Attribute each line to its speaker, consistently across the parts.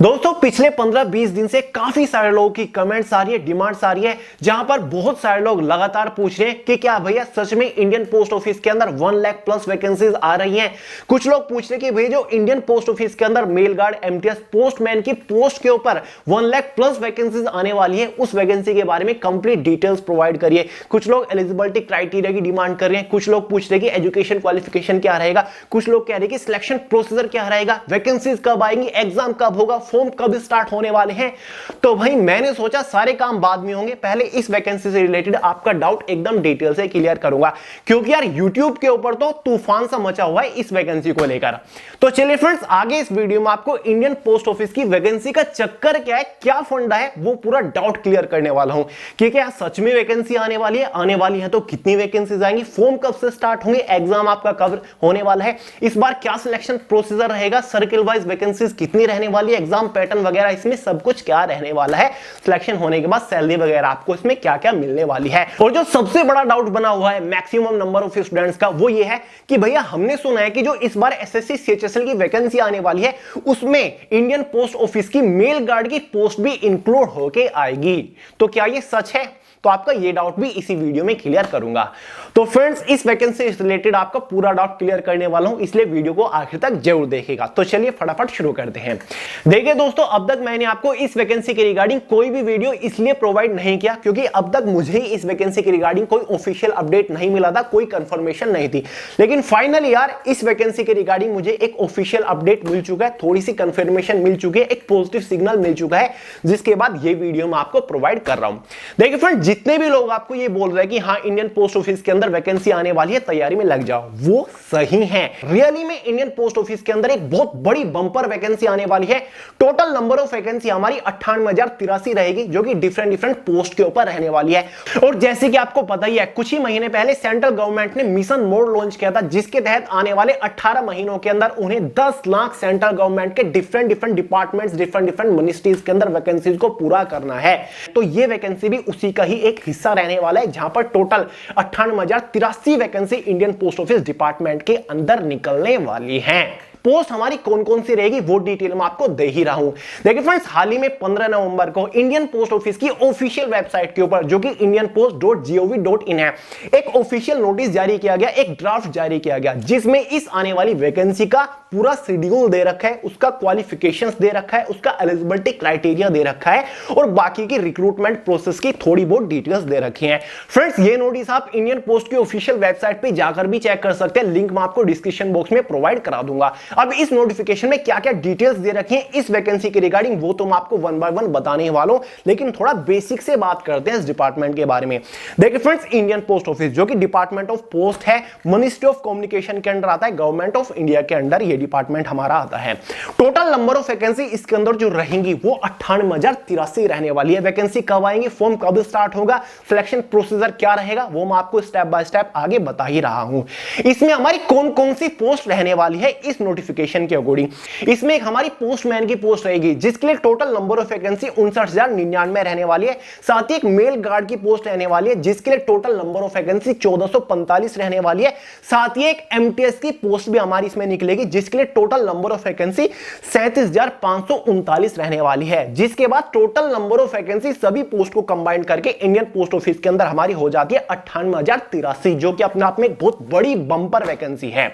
Speaker 1: दोस्तों पिछले 15-20 दिन से काफी सारे लोगों की कमेंट्स आ रही है, डिमांड्स आ रही है, जहां पर बहुत सारे लोग लगातार पूछ रहे हैं कि क्या भैया सच में इंडियन पोस्ट ऑफिस के अंदर 1 लाख प्लस वैकेंसीज आ रही हैं। कुछ लोग पूछ रहे हैं कि भैया जो इंडियन पोस्ट ऑफिस के अंदर मेल गार्ड, एमटीएस, पोस्टमैन की पोस्ट के ऊपर 1 लाख प्लस वैकेंसीज आने वाली है, उस वैकेंसी के बारे में कंप्लीट डिटेल्स प्रोवाइड करिए। कुछ लोग एलिजिबिलिटी क्राइटेरिया की डिमांड कर रहे हैं, कुछ लोग पूछ रहे हैं कि एजुकेशन क्वालिफिकेशन क्या रहेगा, कुछ लोग कह रहे हैं कि सिलेक्शन प्रोसीजर क्या रहेगा, वैकेंसीज कब आएंगी, एग्जाम कब होगा, फॉर्म कब स्टार्ट होने वाले हैं। तो भाई मैंने सोचा सारे काम बाद में होंगे, पहले इस वैकेंसी से रिलेटेड आपका डाउट एकदम डिटेल से क्लियर करूंगा, क्योंकि यार YouTube के ऊपर तो तूफान सा मचा हुआ है इस वैकेंसी को लेकर। तो चलिए फ्रेंड्स, आगे इस वीडियो में आपको इंडियन पोस्ट ऑफिस की वैकेंसी का चक्कर क्या है, क्या फंडा है, वो पूरा डाउट क्लियर करने वाला हूं कि क्या सच में वैकेंसी आने वाली है तो कितनी वैकेंसीज आएंगी, फॉर्म कब से स्टार्ट होंगे, एग्जाम आपका कब होने वाला है, इस बार क्या सिलेक्शन प्रोसीजर रहेगा, सर्किल वाइज वैकेंसीज कितनी रहने वाली है, एग्जाम पैटर्न वगैरह इसमें सब कुछ क्या रहने वाला है, सिलेक्शन होने के बाद सैलरी वगैरह आपको इसमें क्या क्या मिलने वाली है। और जो सबसे बड़ा डाउट बना हुआ है मैक्सिमम नंबर ऑफ स्टूडेंट्स का, वो ये है कि भैया हमने सुना है कि जो इस बार एसएससी सीएचएसएल की वैकेंसी आने वाली है उसमें इंडियन पोस्ट ऑफिस की मेल गार्ड की पोस्ट भी इंक्लूड होके आएगी, तो क्या ये सच है? तो आपका ये डाउट भी इसी वीडियो में क्लियर करूंगा। तो फ्रेंड्स, इस वैकेंसी से रिलेटेड आपका पूरा डाउट क्लियर करने वाला हूं, इसलिए वीडियो को आखिर तक जरूर देखिएगा। तो चलिए फटाफट शुरू करते हैं। देखिए दोस्तों, अब तक मैंने आपको इस वैकेंसी के रिगार्डिंग कोई भी वीडियो इसलिए प्रोवाइड नहीं किया क्योंकि अब तक मुझे इस वैकेंसी के रिगार्डिंग कोई ऑफिशियल अपडेट नहीं मिला था, कोई कंफर्मेशन नहीं थी। लेकिन फाइनली यार इस वैकेंसी के रिगार्डिंग मुझे एक ऑफिशियल अपडेट मिल चुका है, थोड़ी सी कंफर्मेशन मिल चुकी है, एक पॉजिटिव सिग्नल मिल चुका है, जिसके बाद ये वीडियो मैं आपको प्रोवाइड कर रहा हूं। देखिए फ्रेंड, जितने भी लोग आपको ये बोल रहे हैं कि हाँ इंडियन पोस्ट ऑफिस के अंदर वैकेंसी आने वाली है, तैयारी में लग जाओ, वो सही है। रियली में इंडियन पोस्ट ऑफिस के अंदर एक बहुत बड़ी बंपर वैकेंसी आने वाली है। टोटल नंबर ऑफ वैकेंसी हमारी 98,083 रहेगी, जो कि डिफरेंट पोस्ट के ऊपर रहने वाली है। और जैसे कि आपको पता ही है, कुछ ही महीने पहले सेंट्रल गवर्नमेंट ने मिशन मोड लॉन्च किया था, जिसके तहत आने वाले 18 महीनों के अंदर उन्हें 10 लाख सेंट्रल गवर्नमेंट के डिफरेंट डिपार्टमेंट्स, डिफरेंट मिनिस्ट्रीज के अंदर वैकेंसीज को पूरा करना है। तो ये वैकेंसी भी उसी का ही एक हिस्सा रहने वाला है, जहां पर total 98,083 vacancy Indian post office department के अंदर निकलने वाली हैं। पोस्ट हमारी कौन कौन सी रहेगी वो डिटेल में आपको दे ही रहा हूं। देखिए फ्रेंड्स, हाल ही में 15 नवंबर को इंडियन पोस्ट ऑफिस की ऑफिशियल वेबसाइट के ऊपर, जो कि indianpost.gov.in है, एक ऑफिशियल नोटिस जारी किया गया, एक ड्राफ्ट जारी किया गया, जिसमें इस आने वाली वैकेंसी का पूरा शेड्यूल दे रखा है, उसका क्वालिफिकेशंस दे रखा है, उसका एलिजिबिलिटी क्राइटेरिया दे रखा है, और बाकी की रिक्रूटमेंट प्रोसेस की थोड़ी बहुत डिटेल्स दे रखी है। फ्रेंड्स, ये नोटिस आप इंडियन पोस्ट की ऑफिशियल वेबसाइट पे जाकर भी चेक कर सकते हैं, लिंक मैं आपको डिस्क्रिप्शन बॉक्स में प्रोवाइड करा दूंगा। अब इस नोटिफिकेशन में क्या क्या डिटेल्स दे रखी हैं इस वैकेंसी के रिगार्डिंग, वो तो मैं आपको वन बाय वन बताने वाला हूं, लेकिन थोड़ा बेसिक से बात करते हैं इस डिपार्टमेंट के बारे में। देखिए फ्रेंड्स, इंडियन पोस्ट ऑफिस जो कि डिपार्टमेंट ऑफ पोस्ट है, मिनिस्ट्री ऑफ कम्युनिकेशन के अंडर आता है, गवर्नमेंट ऑफ इंडिया के अंडर ये डिपार्टमेंट हमारा आता है। टोटल नंबर ऑफ वैकेंसी इसके अंदर जो रहेंगी वो 98,083 रहने वाली है। वैकेंसी कब आएंगी, फॉर्म कब स्टार्ट होगा, सिलेक्शन प्रोसीजर क्या रहेगा, वो मैं आपको स्टेप बाय स्टेप आगे बता ही रहा हूं। इसमें हमारी कौन कौन सी पोस्ट रहने वाली है इस नोटिफिकेशन के अकॉर्डिंग। इसमें एक हमारी पोस्टमैन की पोस्ट रहेगी, जिसके लिए टोटल नंबर ऑफ वैकेंसी 59,099 रहने वाली है। साथ ही एक मेल गार्ड की पोस्ट रहने वाली है, जिसके लिए टोटल नंबर ऑफ वैकेंसी 1445 रहने वाली है। साथ ही एक एमटीएस की पोस्ट भी हमारी इसमें निकलेगी, जिसके लिए टोटल नंबर ऑफ वैकेंसी 37,539 रहने वाली है। जिसके बाद टोटल नंबर ऑफ वैकेंसी सभी पोस्ट को कंबाइन करके इंडियन पोस्ट ऑफिस के अंदर हमारी हो जाती है 98,083, जो कि अपने आप में एक बहुत बड़ी बंपर वैकेंसी है।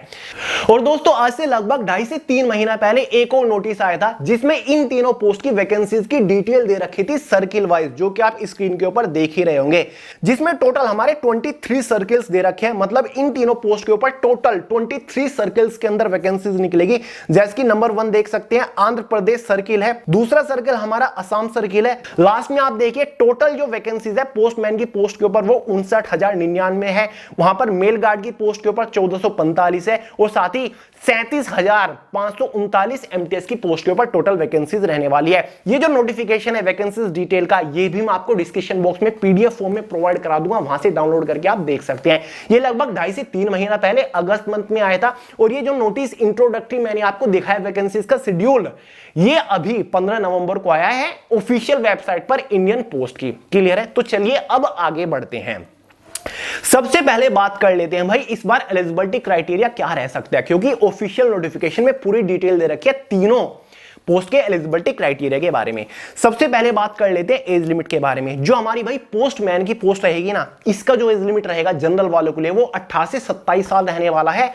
Speaker 1: और दोस्तों, आज से लगभग 2.5 से 3 महीना पहले एक और नोटिस आया था, जिसमें इन तीनों पोस्ट की वैकेंसीज की डिटेल दे रखी थी सर्किल वाइज, जो कि आप स्क्रीन के ऊपर देख ही रहे होंगे, जिसमें टोटल हमारे 23 सर्किल्स दे रखे हैं। मतलब इन तीनों पोस्ट के ऊपर टोटल 23 सर्किल्स के अंदर वैकेंसीज निकलेगी। जैसे कि नंबर 1 देख सकते हैं, आंध्र प्रदेश सर्किल है, दूसरा सर्किल हमारा असम सर्किल है, लास्ट में आप देखिए टोटल जो वैकेंसीज है पोस्टमैन की पोस्ट के ऊपर वो 59,099 है, वहां पर मेल गार्ड की पोस्ट के ऊपर 1445 है, और साथ ही 37,539 एमटीएस की पोस्ट के ऊपर टोटल वैकेंसीज रहने वाली है। ये जो नोटिफिकेशन है वैकेंसीज डिटेल का, ये भी मैं आपको डिस्क्रिप्शन बॉक्स में पीडीएफ फॉर्म में प्रोवाइड करा दूंगा, वहां से डाउनलोड करके आप देख सकते हैं। ये लगभग 2.5 से 3 महीना पहले अगस्त मंथ में आया था। और ये जो नोटिस इंट्रोडक्टरी मैंने आपको दिखाया वैकेंसीज का शेड्यूल, ये अभी 15 नवंबर को आया है ऑफिशियल वेबसाइट पर इंडियन पोस्ट की। क्लियर है? तो चलिए अब आगे बढ़ते हैं। सबसे पहले बात कर लेते हैं भाई, इस बार एलिजिबिलिटी क्राइटेरिया क्या रह सकता है, क्योंकि ऑफिशियल नोटिफिकेशन में पूरी डिटेल दे रखी है तीनों पोस्ट के एलिजिबिलिटी क्राइटेरिया के बारे में। सबसे पहले बात कर लेते हैं एज लिमिट के बारे में। जो हमारी भाई पोस्टमैन की पोस्ट रहेगी ना, इसका जो एज लिमिट रहेगा जनरल वालों के लिए वो 18 से 27 साल रहने वाला है।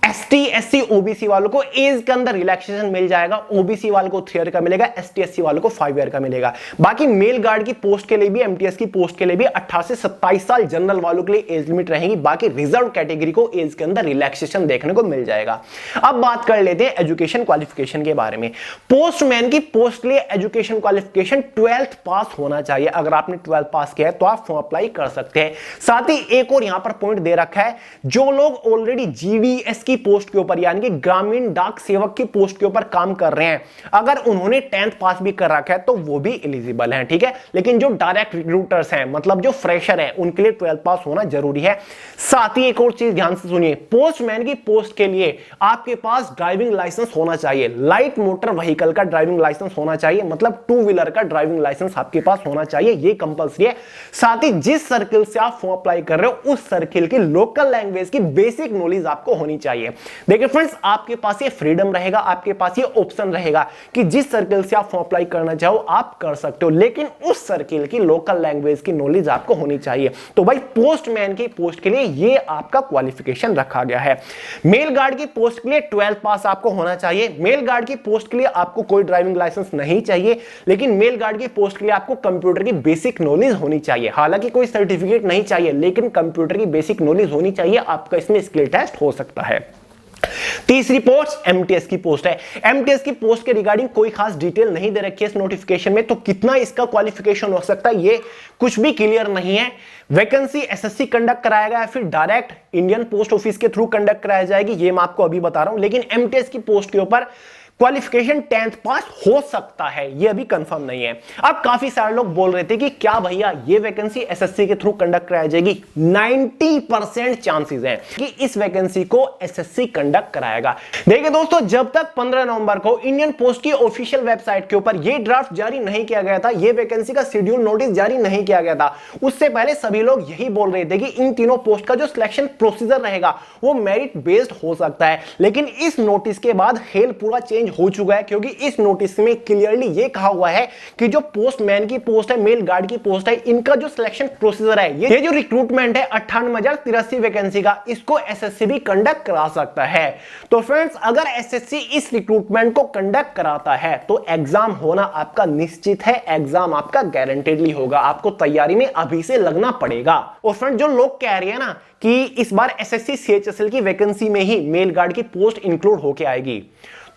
Speaker 1: एसटी एससी ओबीसी वालों को एज के अंदर रिलैक्सेशन मिल जाएगा। ओबीसी वालों को 3 ईयर का मिलेगा, एसटी एससी वालों को 5 ईयर का मिलेगा। बाकी मेल गार्ड की पोस्ट के लिए भी, एमटीएस की पोस्ट के लिए भी 18 से 27 साल जनरल वालों के लिए एज लिमिट रहेगी। बाकी रिजर्व कैटेगरी को एज के अंदर रिलैक्सेशन देखने को मिल जाएगा। अब बात कर लेते हैं एजुकेशन क्वालिफिकेशन के बारे में। पोस्टमैन की पोस्ट के लिए एजुकेशन क्वालिफिकेशन 12th पास होना चाहिए। अगर आपने 12th पास किया है तो आप फॉर्म अप्लाई कर सकते हैं। साथ ही एक और यहां पर पॉइंट दे रखा है, जो लोग ऑलरेडी जीडीएस की पोस्ट के ऊपर यानी कि ग्रामीण डाक सेवक की पोस्ट के ऊपर काम कर रहे हैं, अगर उन्होंने 10th पास भी कर रखा है तो वो भी एलिजिबल हैं, ठीक है। लेकिन जो डायरेक्ट रिक्रूटर्स हैं, मतलब जो फ्रेशर है, उनके लिए 12th पास होना जरूरी है। साथ ही एक और चीज ध्यान से सुनिए, पोस्टमैन की पोस्ट के लिए आपके पास ड्राइविंग लाइसेंस होना चाहिए। लाइट मोटर व्हीकल का ड्राइविंग लाइसेंस होना चाहिए, मतलब 2 व्हीलर का ड्राइविंग लाइसेंस आपके पास होना चाहिए, ये कंपलसरी है। साथ ही जिस सर्किल से आप फॉर्म अप्लाई कर रहे हो उस सर्किल की लोकल लैंग्वेज की बेसिक नॉलेज आपको होनी चाहिए। देखिए फ्रेंड्स, आपके पास ये फ्रीडम रहेगा, आपके पास ये ऑप्शन रहेगा कि जिस सर्किल से आप फॉर्म अप्लाई करना चाहो आप कर सकते हो, लेकिन उस सर्किल की लोकल लैंग्वेज की नॉलेज आपको होनी चाहिए। तो भाई पोस्टमैन की पोस्ट के लिए ये आपका क्वालिफिकेशन रखा गया है। मेल गार्ड की पोस्ट के लिए 12th पास आपको होना चाहिए। मेल गार्ड की पोस्ट के लिए आपको कोई ड्राइविंग लाइसेंस नहीं चाहिए, लेकिन मेल गार्ड की पोस्ट के लिए आपको कंप्यूटर की बेसिक नॉलेज होनी चाहिए। हालांकि कोई सर्टिफिकेट नहीं चाहिए, लेकिन कंप्यूटर की बेसिक नॉलेज होनी चाहिए। आपका इसमें स्किल टेस्ट हो सकता है। तीसरी पोस्ट एमटीएस की पोस्ट है। एमटीएस की पोस्ट के रिगार्डिंग कोई खास डिटेल नहीं दे रखी है इस नोटिफिकेशन में, तो कितना इसका क्वालिफिकेशन हो सकता है ये कुछ भी क्लियर नहीं है। वैकेंसी एसएससी कंडक्ट कराएगा या फिर डायरेक्ट इंडियन पोस्ट ऑफिस के थ्रू कंडक्ट कराई जाएगी, ये मैं आपको अभी बता रहा हूं। लेकिन एमटीएस की पोस्ट के ऊपर क्वालिफिकेशन 10th पास हो सकता है, ये अभी कंफर्म नहीं है। अब काफी सारे लोग बोल रहे थे कि क्या भैया ये वैकेंसी एसएससी के थ्रू कंडक्ट कराई जाएगी। 90% चांसेस हैं कि इस वैकेंसी को एसएससी कंडक्ट कराएगा। देखिए दोस्तों, जब तक 15 नवंबर को इंडियन पोस्ट की ऑफिशियल वेबसाइट के ऊपर ये ड्राफ्ट जारी नहीं किया गया था, ये वैकेंसी का शेड्यूल नोटिस जारी नहीं किया गया था, उससे पहले सभी लोग यही बोल रहे थे कि इन तीनों पोस्ट का जो सिलेक्शन प्रोसीजर रहेगा वो मेरिट बेस्ड हो सकता है। लेकिन इस नोटिस के बाद खेल पूरा चेंज हो चुका है, क्योंकि इस नोटिस में क्लियरली ये कहा हुआ है कि जो पोस्टमैन की पोस्ट है, मेल गार्ड की पोस्ट है, इनका जो सिलेक्शन प्रोसीजर है, ये जो रिक्रूटमेंट है 98,083 वैकेंसी का, इसको एसएससी भी कंडक्ट करा सकता है। तो फ्रेंड्स, अगर एसएससी इस रिक्रूटमेंट को कंडक्ट कराता है तो एग्जाम होना आपका निश्चित है, एग्जाम आपका गारंटेडली होगा, आपको तैयारी में अभी से लगना पड़ेगा। और फ्रेंड, जो लोग कह रहे हैं ना कि इस बार एसएससी सीएचएसएल की वैकेंसी में ही मेल गार्ड की पोस्ट इंक्लूड होके आएगी,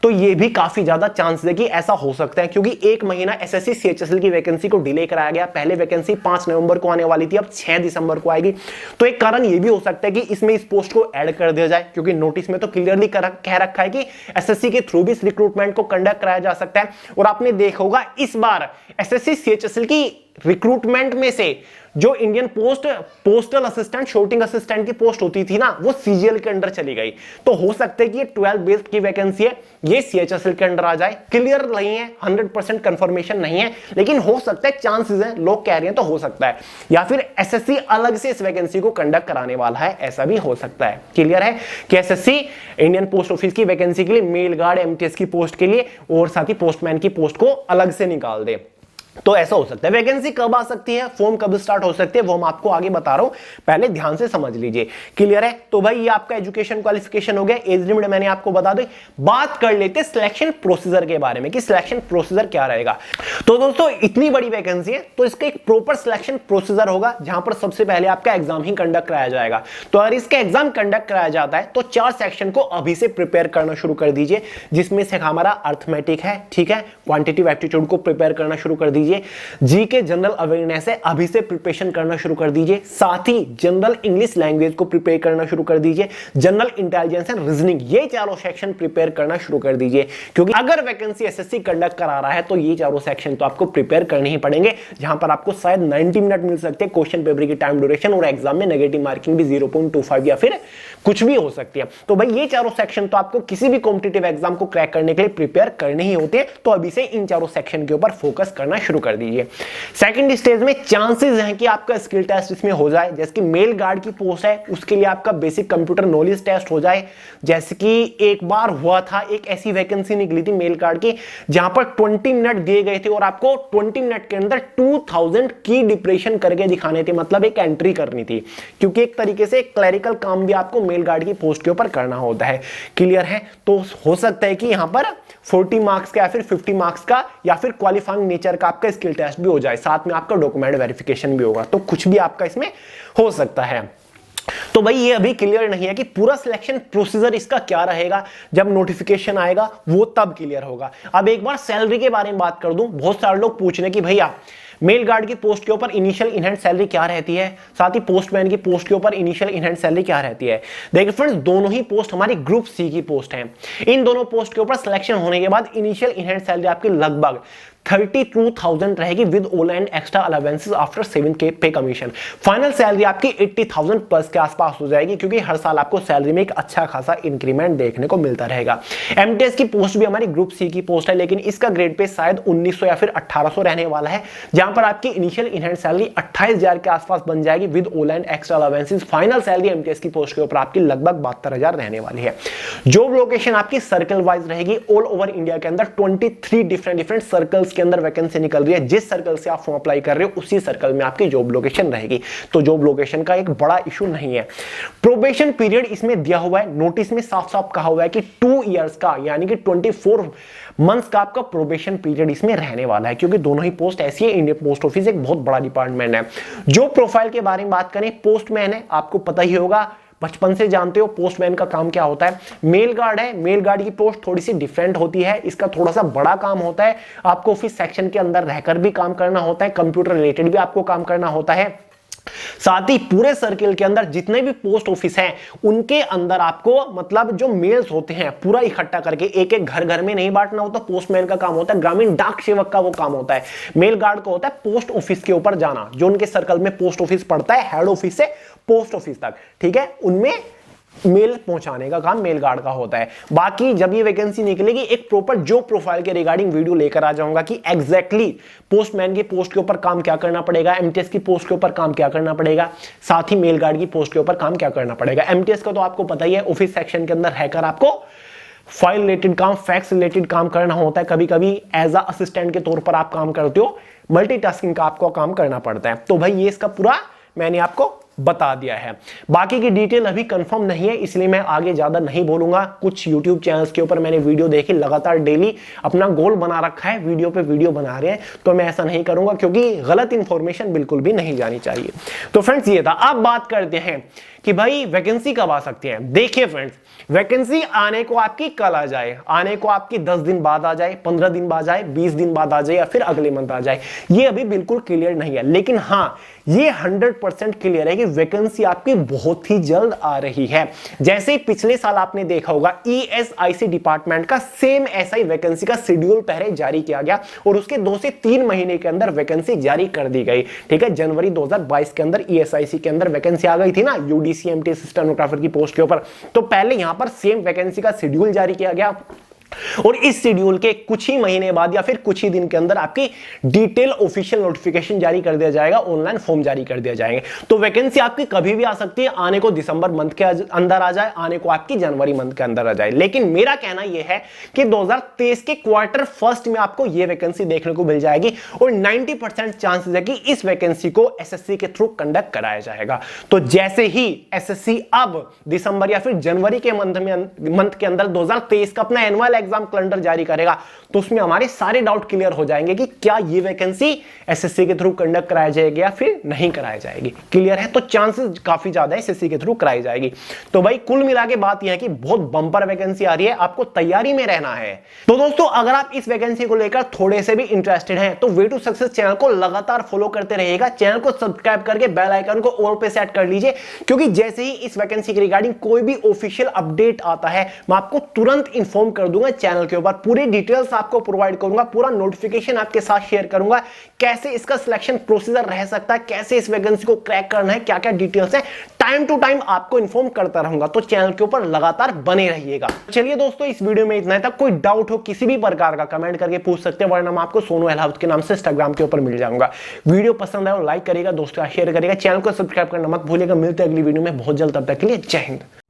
Speaker 1: तो ये भी काफी ज्यादा चांस है कि ऐसा हो सकता है, क्योंकि 1 महीना एसएससी सीएचएसएल की वैकेंसी को डिले कराया गया। पहले वैकेंसी 5 नवंबर को आने वाली थी, अब 6 दिसंबर को आएगी। तो एक कारण ये भी हो सकता है कि इसमें इस पोस्ट को ऐड कर दिया जाए, क्योंकि नोटिस में तो क्लियरली कह रखा है कि एसएससी के थ्रू भी इस रिक्रूटमेंट को कंडक्ट कराया जा सकता है। और आपने देखा होगा इस बार एसएससी सीएचएसएल की रिक्रूटमेंट में से जो Indian post postal assistant, sorting assistant की पोस्ट होती थी ना, वो सीजीएल के अंडर चली गई। तो हो सकता है कि ये 12 बेस्ड की वैकेंसी है, ये सीएचएसएल के अंडर आ जाए। क्लियर नहीं है, 100% कंफर्मेशन नहीं है, लेकिन हो सकता है, चांसेस है, लोग कह रहे हैं तो हो सकता है। या फिर एसएससी अलग से इस वैकेंसी को कंडक्ट कराने वाला है, ऐसा भी हो सकता है। क्लियर है कि एसएससी इंडियन पोस्ट ऑफिस की वैकेंसी के लिए, मेल गार्ड एमटीएस की पोस्ट के लिए और साथ ही पोस्टमैन की पोस्ट को अलग से निकाल दे, तो ऐसा हो सकता है। वैकेंसी कब आ सकती है, फॉर्म कब स्टार्ट हो सकते हैं, वो मैं आपको आगे बता रहा हूं, पहले ध्यान से समझ लीजिए। क्लियर है? तो भाई ये आपका एजुकेशन क्वालिफिकेशन हो गया, एज लिमिट मैंने आपको बता दी। बात कर लेते हैं सिलेक्शन प्रोसीजर के बारे में कि सिलेक्शन प्रोसीजर क्या रहेगा। तो दोस्तों, इतनी बड़ी वैकेंसी है तो इसका एक प्रॉपर सिलेक्शन प्रोसीजर होगा, जहां पर सबसे पहले आपका एग्जाम ही कंडक्ट कराया जाएगा। तो अगर इसका एग्जाम कंडक्ट कराया जाता है तो 4 सेक्शन को अभी से प्रिपेयर करना शुरू कर दीजिए, जिसमें से हमारा अर्थमेटिक है, ठीक है, क्वांटिटेटिव एप्टीट्यूड को प्रिपेयर करना शुरू कर दीजिए, जीके जनरल अवेयरनेस है, अभी से प्रिपरेशन करना शुरू कर दीजिए। साथ ही जनरल इंग्लिश लैंग्वेज को प्रिपेयर करना शुरू कर दीजिए, जनरल इंटेलिजेंस एंड रीजनिंग, ये चारों सेक्शन प्रिपेयर करना शुरू कर दीजिए। क्योंकि अगर वैकेंसी एसएससी कंडक्ट करा रहा है तो ये चारों सेक्शन तो आपको प्रिपेयर करने ही पड़ेंगे, जहां पर आपको शायद 90 मिनट मिल सकते हैं क्वेश्चन पेपर की टाइम ड्यूरेशन, और एग्जाम में नेगेटिव मार्किंग भी 0.25 या फिर कुछ भी हो सकती है। तो भाई ये चारों सेक्शन तो आपको किसी भी कॉम्पिटिटिव एग्जाम को क्रैक करने के लिए प्रिपेयर करने ही होते हैं। तो अभी से इन चारों सेक्शन के ऊपर फोकस करना शुरू शुरू कर दीजिए। सेकंड स्टेज में चांसेस हैं कि आपका स्किल टेस्ट इसमें हो जाए, जैसे कि मेल गार्ड की पोस्ट है उसके लिए आपका बेसिक कंप्यूटर नॉलेज टेस्ट हो जाए। जैसे कि एक बार हुआ था, एक ऐसी वैकेंसी निकली थी मेल गार्ड की जहां पर 20 मिनट दिए गए थे और आपको 20 मिनट के अंदर 2000 की डिप्रेशन करके दिखाने थे, मतलब एक एंट्री करनी थी, क्योंकि एक तरीके से क्लरिकल काम भी आपको मेल गार्ड की पोस्ट के ऊपर करना होता है। क्लियर है? तो हो सकता है कि यहां पर 40 मार्क्स का या फिर 50 मार्क्स का या फिर क्वालिफाइंग नेचर का आपका स्किल टेस्ट भी हो जाए, साथ में आपका डॉक्यूमेंट वेरिफिकेशन भी होगा, तो कुछ भी आपका इसमें हो सकता है। तो भाई ये अभी क्लियर नहीं है कि पूरा सिलेक्शन प्रोसीजर इसका क्या रहेगा, जब नोटिफिकेशन आएगा वो तब क्लियर होगा। अब एक बार सैलरी के बारे में बात कर दूं, बहुत सारे लोग पूछ रहे हैं कि भैया मेल गार्ड की पोस्ट के ऊपर इनिशियल इन हैंड सैलरी क्या रहती है, साथ ही पोस्टमैन की पोस्ट के ऊपर इनिशियल इन हैंड सैलरी क्या रहती है। देखिए फ्रेंड्स, दोनों ही पोस्ट हमारी ग्रुप सी की पोस्ट हैं। इन दोनों पोस्ट के ऊपर सिलेक्शन होने के बाद इनिशियल इन हैंड सैलरी आपकी लगभग 32,000 रहेगी with all and extra allowances after 7K पे कमीशन। फाइनल सैलरी आपकी 80,000 प्लस के आसपास हो जाएगी, क्योंकि हर साल आपको सैलरी में एक अच्छा खासा इंक्रीमेंट देखने को मिलता रहेगा। एमटीएस की पोस्ट भी हमारी ग्रुप सी की पोस्ट है, लेकिन इसका ग्रेड पे शायद 1900 या फिर 1800 रहने वाला है, जहां पर आपकी इनिशियल इन हैंड सैलरी 28,000 के आसपास बन जाएगी with all and extra allowances. Final salary MTS की पोस्ट के ऊपर आपकी लगभग 72,000 रहने वाली है। जॉब लोकेशन आपकी सर्कल वाइज रहेगी। ऑल ओवर इंडिया के अंदर 23 डिफरेंट सर्कल्स के अंदर वैकेंसी निकल रही है। जिस सर्कल से आप फॉर्म अप्लाई कर रहे हो उसी सर्कल में आपकी जॉब लोकेशन रहेगी, तो जॉब लोकेशन का एक बड़ा इशू नहीं है। प्रोबेशन पीरियड इसमें दिया हुआ है, नोटिस में साफ साफ कहा हुआ है कि 2 इयर्स का यानी कि 24 मंथ्स का आपका प्रोबेशन पीरियड इसमें रहने वाला है, क्योंकि दोनों ही पोस्ट ऐसी है। इंडियन पोस्ट ऑफिस एक बहुत बड़ा डिपार्टमेंट है। जो प्रोफाइल के बारे में बात करें, पोस्टमैन है, आपको पता ही होगा, बचपन से जानते हो पोस्टमैन का काम क्या होता है। मेल गार्ड है, मेल गार्ड की पोस्ट थोड़ी सी डिफरेंट होती है, इसका थोड़ा सा बड़ा काम होता है, आपको ऑफिस सेक्शन के अंदर रहकर भी काम करना होता है, कंप्यूटर रिलेटेड भी आपको काम करना होता है। साथ ही पूरे सर्किल के अंदर जितने भी पोस्ट ऑफिस हैं उनके अंदर आपको मतलब जो मेल्स होते हैं पूरा इकट्ठा करके एक एक घर घर में नहीं बांटना होता, पोस्टमैन का काम होता है, ग्रामीण डाक सेवक का वो काम होता है। मेल गार्ड का होता है पोस्ट ऑफिस के ऊपर जाना, जो उनके सर्कल में पोस्ट ऑफिस पड़ता है, हेड ऑफिस से पोस्ट ऑफिस तक, ठीक है, उनमें मेल पहुंचाने का काम मेल गार्ड का होता है। बाकी जब ये वैकेंसी निकलेगी एक प्रॉपर जॉब प्रोफाइल के रिगार्डिंग वीडियो लेकर आ जाऊंगा कि एग्जैक्टली पोस्टमैन की पोस्ट के ऊपर काम क्या करना पड़ेगा, एमटीएस की पोस्ट के ऊपर काम क्या करना पड़ेगा, साथ ही मेल गार्ड की पोस्ट के ऊपर काम क्या करना पड़ेगा। एमटीएस का तो आपको पता ही है, ऑफिस सेक्शन के अंदर रहकर आपको फाइल रिलेटेड काम, फैक्स रिलेटेड काम करना होता है, कभी कभी एज अ असिस्टेंट के तौर पर आप काम करते हो, मल्टीटास्किंग का आपको काम करना पड़ता है। तो भाई ये इसका पूरा मैंने आपको बता दिया है। बाकी की डिटेल अभी कंफर्म नहीं है, इसलिए मैं आगे ज्यादा नहीं बोलूंगा। कुछ YouTube चैनल्स के ऊपर मैंने वीडियो देखी, लगातार डेली अपना गोल बना रखा है, वीडियो पे वीडियो बना रहे हैं, तो मैं ऐसा नहीं करूंगा क्योंकि गलत इंफॉर्मेशन बिल्कुल भी नहीं जानी चाहिए। तो फ्रेंड्स ये था। अब बात करते हैं कि भाई वैकेंसी कब आ सकती है। देखिए फ्रेंड्स, वैकेंसी आने को आपकी कल आ जाए, आने को आपकी 10 दिन बाद आ जाए, 15 दिन बाद आ जाए, 20 दिन बाद आ जाए या फिर अगले मंथ आ जाए, ये अभी बिल्कुल क्लियर नहीं है। लेकिन हाँ, ये 100% क्लियर है कि वैकेंसी आपकी बहुत ही जल्द आ रही है। जैसे पिछले साल आपने देखा होगा ESIC डिपार्टमेंट का सेम ऐसा ही वैकेंसी का शेड्यूल पहले जारी किया गया और उसके 2 से 3 महीने के अंदर वैकेंसी जारी कर दी गई। ठीक है, जनवरी 2022 के अंदर ESIC के अंदर वैकेंसी आ गई थी ना, UDCMT स्टेनोग्राफर की पोस्ट के ऊपर। तो पहले यहां पर सेम वैकेंसी का शेड्यूल जारी किया गया और इस शेड्यूल के कुछ ही महीने बाद या फिर कुछ ही दिन के अंदर आपकी डिटेल ऑफिशियल नोटिफिकेशन जारी कर दिया जाएगा, ऑनलाइन फॉर्म जारी कर दिया जाएंगे। तो वैकेंसी आपकी कभी भी आ सकती है, आने को दिसंबर मंथ के अंदर आ जाए, आने को आपकी जनवरी मंथ के अंदर आ जाए। लेकिन मेरा कहना यह है कि 2023 के क्वार्टर फर्स्ट में आपको यह वैकेंसी देखने को मिल जाएगी और 90% चांसेस है कि इस वैकेंसी को एसएससी के थ्रू कंडक्ट कराया जाएगा। तो जैसे ही एसएससी अब दिसंबर या फिर जनवरी के मंथ के अंदर 2023 का अपना एनुअल एग्जाम कैलेंडर जारी करेगा, तो उसमें हमारे सारे डाउट क्लियर हो जाएंगे कि क्या ये वैकेंसी एसएससी के थ्रू कंडक्ट कराया जाएगी या फिर नहीं कराया जाएगी। क्लियर है? तो चांसेस काफी ज्यादा है एसएससी के थ्रू कराई जाएगी। तो भाई कुल मिला के बात यह है कि बहुत बंपर वैकेंसी आ रही है, आपको तैयारी में रहना है। तो दोस्तों, अगर आप इस वैकेंसी को लेकर थोड़े से भी इंटरेस्टेड हैं तो वे टू सक्सेस चैनल को लगातार फॉलो करते रहिएगा। चैनल को सब्सक्राइब करके बेल आइकन को ऑल पे सेट कर लीजिए, क्योंकि जैसे ही इस वैकेंसी के रिगार्डिंग कोई भी ऑफिशियल अपडेट आता है मैं आपको तुरंत इंफॉर्म कर दूंगा। मैं चैनल के ऊपर पूरी डिटेल्स आपको प्रोवाइड करूंगा, पूरा नोटिफिकेशन आपके साथ शेयर करूंगा, कैसे इसका सिलेक्शन प्रोसीजर रह सकता है, कैसे इस वैकेंसी को क्रैक करना है, क्या क्या डिटेल्स है, टाइम टू टाइम आपको इन्फॉर्म करता रहूंगा। तो चैनल के ऊपर लगातार बने रहिएगा। चलिए दोस्तों, इस वीडियो में इतना ही था। कोई डाउट हो किसी भी प्रकार का कमेंट करके पूछ सकते हैं, वरना मैं आपको सोनू अहलावत के नाम से इंस्टाग्राम के ऊपर मिल जाऊंगा। वीडियो पसंद आए तो लाइक करिएगा, दोस्तों शेयर करिएगा, चैनल को सब्सक्राइब करना मत भूलिएगा। मिलते हैं अगली वीडियो में बहुत जल्द, तब तक के लिए जय हिंद।